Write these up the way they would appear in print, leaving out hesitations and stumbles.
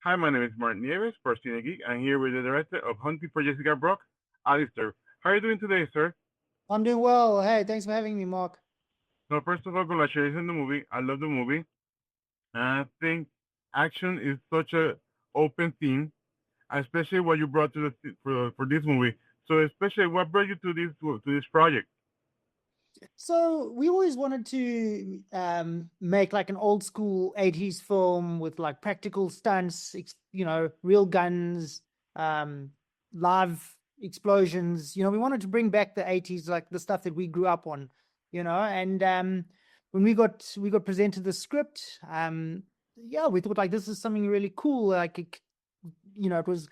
Hi, my name is Martin Nieves for Cine Geek. I'm here with the director of Hunting for Jessica Brock, Alastair. How are you doing today, sir? I'm doing well. Hey, thanks for having me, Mark. So first of all, congratulations on the movie. I love the movie. And I think action is such a open theme, especially what you brought to for this movie. So especially what brought you to this project? So we always wanted to make like an old school 80s film with like practical stunts, real guns, um, live explosions. We wanted to bring back the 80s, like the stuff that we grew up on, and when we got presented the script, yeah, we thought like this is something really cool. Like it was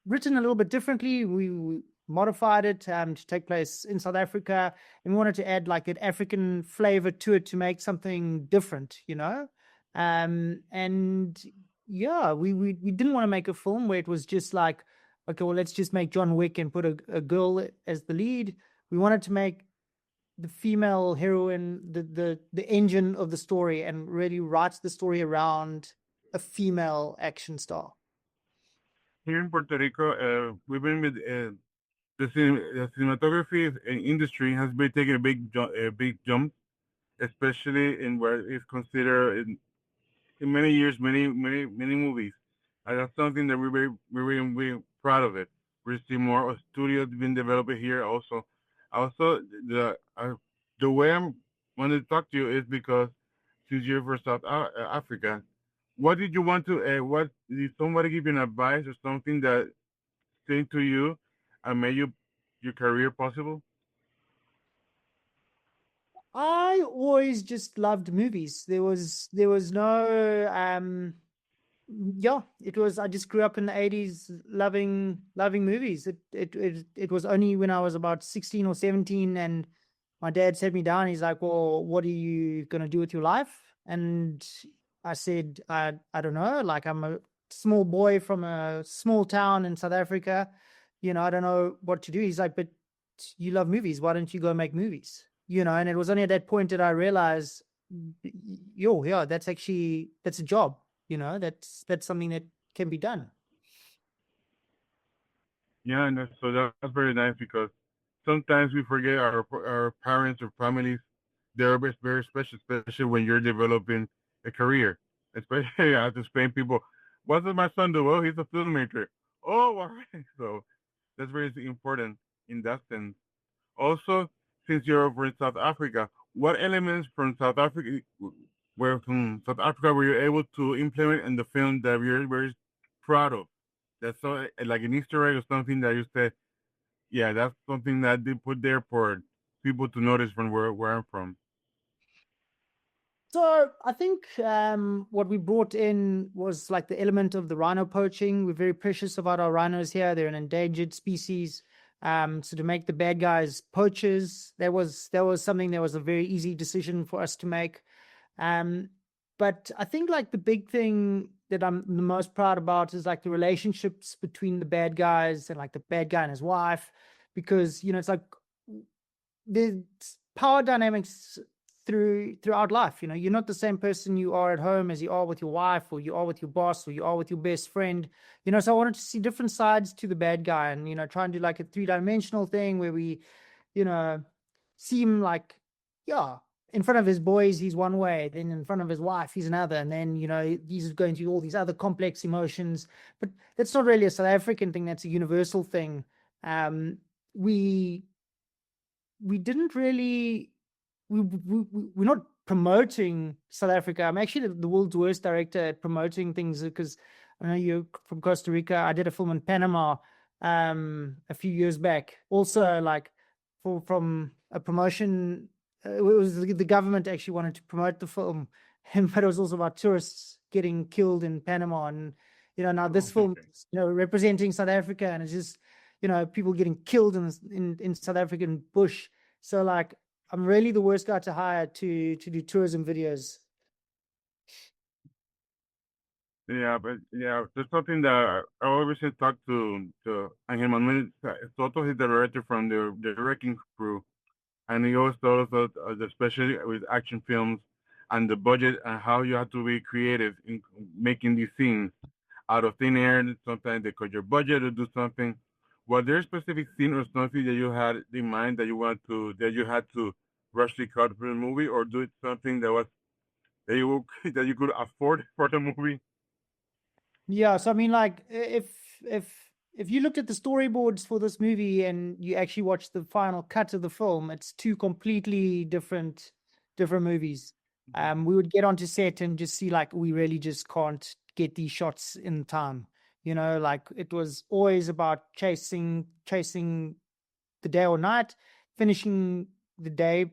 written a little bit differently. We modified it to take place in South Africa, and we wanted to add like an African flavor to it to make something different. And yeah, we didn't want to make a film where it was just like, okay, well, let's just make John Wick and put a girl as the lead. We wanted to make the female heroine the engine of the story and really write the story around a female action star. Here in Puerto Rico, we've been with the cinematography industry has been taking a big jump, especially in where it's considered in many years, many movies. And that's something that we're very proud of it. We see more studios being developed here also. Also, the way I'm wanted to talk to you is because since you're from Africa, what did you want to? What did somebody give you an advice or something that came to you and made your career possible? I always just loved movies. There was no yeah, it was I just grew up in the 80s loving movies. It was only when I was about 16 or 17 and my dad sat me down. He's like, "Well, what are you going to do with your life?" And I said, I don't know, like I'm a small boy from a small town in South Africa. I don't know what to do. He's like, "But you love movies. Why don't you go make movies?" And it was only at that point that I realized, yo, yeah, that's a job. That's something that can be done. Yeah, and that's very nice because sometimes we forget our parents or families. They're very special, especially when you're developing a career. Especially I have to explain people, what does my son do? Well, he's a filmmaker. Oh, all right. So that's very important in that sense. Also, since you're over in South Africa, what elements from South Africa were you able to implement in the film that you're very proud of? That's so like an Easter egg or something that you said, yeah, that's something that they put there for people to notice from where I'm from. So I think what we brought in was like the element of the rhino poaching. We're very precious about our rhinos here. They're an endangered species. So to make the bad guys poachers, that was something that was a very easy decision for us to make. Um, but I think like the big thing that I'm the most proud about is like the relationships between the bad guys and like the bad guy and his wife, because it's like there's power dynamics throughout life. You're not the same person you are at home as you are with your wife, or you are with your boss, or you are with your best friend. So I wanted to see different sides to the bad guy, and try and do like a three-dimensional thing where we you know seem like, yeah, in front of his boys he's one way, then in front of his wife he's another, and then he's going through all these other complex emotions. But that's not really a South African thing, that's a universal thing. Um we we didn't really we're not promoting South Africa. I'm actually the world's worst director at promoting things, because I know you're from Costa Rica. I did a film in Panama a few years back. Also, like from a promotion, it was the government actually wanted to promote the film, but it was also about tourists getting killed in Panama. And now this Oh, film, okay. representing South Africa, and it's just people getting killed in South African bush. So like I'm really the worst guy to hire to do tourism videos. Yeah, but yeah, there's something that I always talk to Angel Manuel Soto. He's the director from the Wrecking Crew, and he always told us that, especially with action films and the budget and how you have to be creative in making these scenes. out of thin air. And sometimes they cut your budget to do something. Was there a specific scene or something that you had in mind that you had to rushly cut for the movie, or do it something that you could afford for the movie? Yeah, so I mean, like, if you looked at the storyboards for this movie and you actually watched the final cut of the film, it's two completely different movies. We would get onto set and just see like we really just can't get these shots in time. You know, like it was always about chasing the day or night, finishing the day,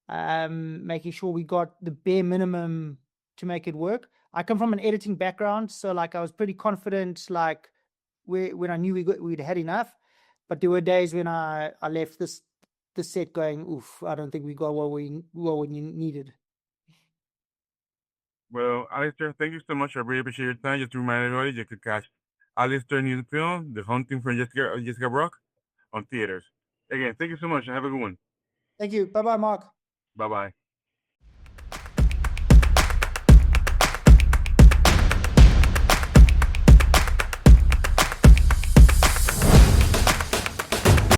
making sure we got the bare minimum to make it work. I come from an editing background, so like I was pretty confident, like when I knew we'd had enough. But there were days when I left the set going, oof, I don't think we got what we needed. Well, Alistair, thank you so much. I really appreciate your time. Just to remind everybody, you could catch Alistair new film, The Hunting from Jessica Brock, on theaters. Again, thank you so much and have a good one. Thank you. Bye bye, Mark. Bye bye.